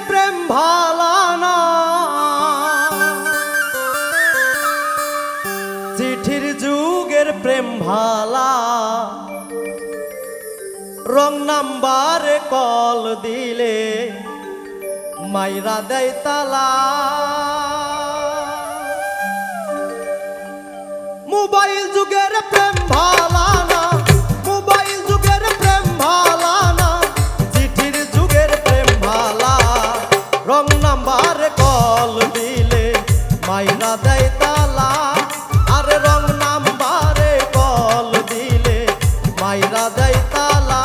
প্রেম ভালা না, চিঠির যুগের প্রেম ভালা, রং নাম্বারে কল দিলে মাইরা দেয় তালা। মোবাইল যুগের প্রেম ভালা না, মোবাইল যুগের প্রেম ভালা না, চিঠির যুগের প্রেম ভালা, রং নাম্বারে কল দিলে মাইরা দেয় তালা। আরে রং নাম্বারে কল দিলে মাইরা দেয় তালা।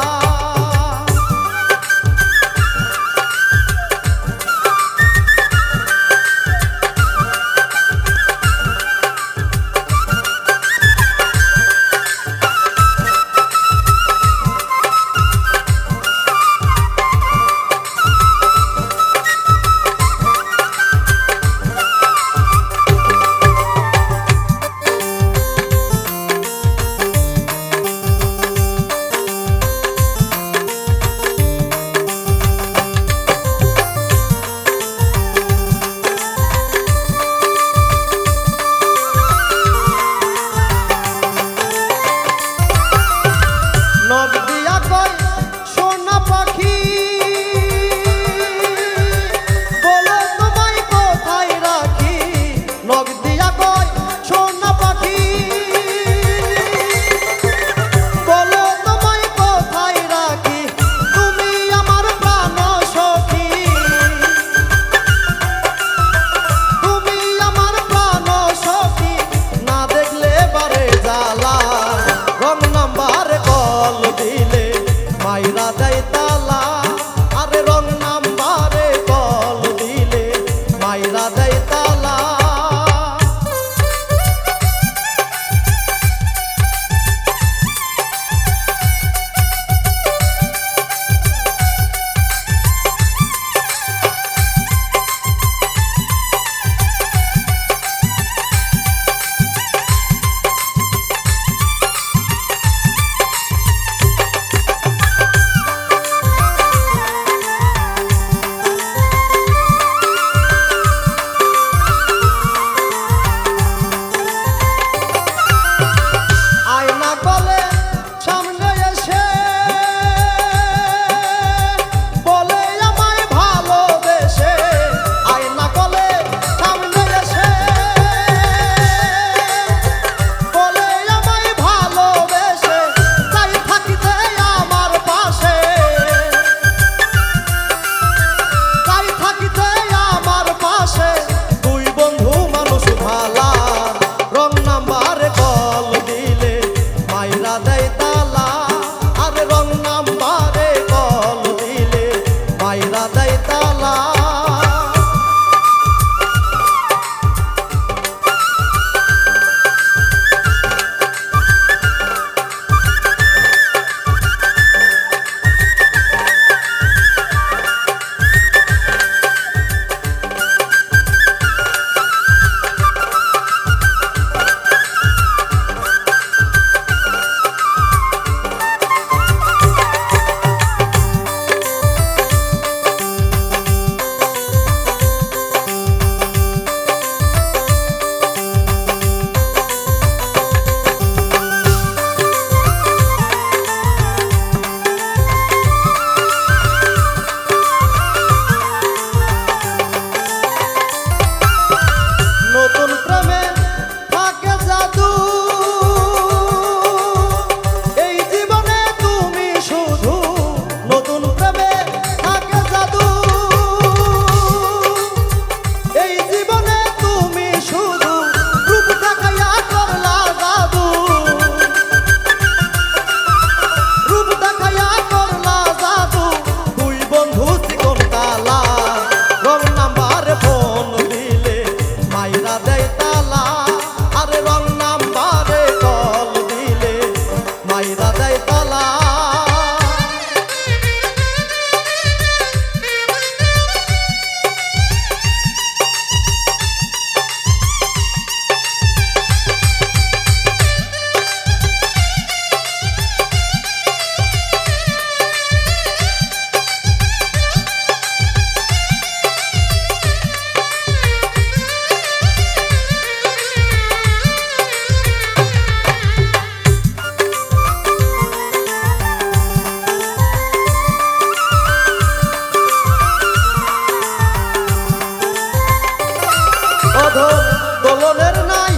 বাঁধন দোলনের নাই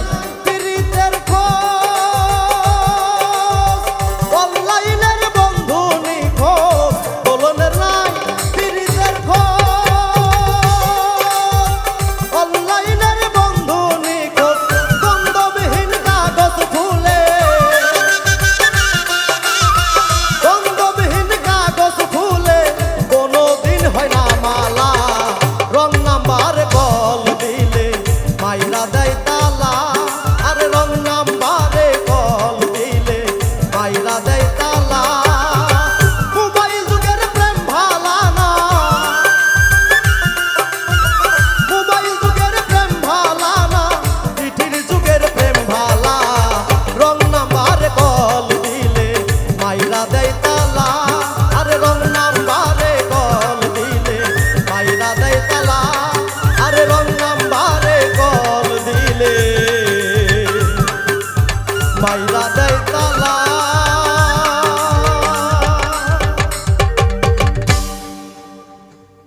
পীড়িতের খোঁজ অনলাইনের বন্ধু নিখোঁজ দোলনের নাই পীড়িতের খোঁজ অনলাইনের বন্ধু নিখোঁজ গন্ধবিহীন কাগজ ফুলে গন্ধবিহীন কাগজ ফুলে কোনোদিন হয় না মালা রং নাম্বার কল দিলে মাইরা দেয়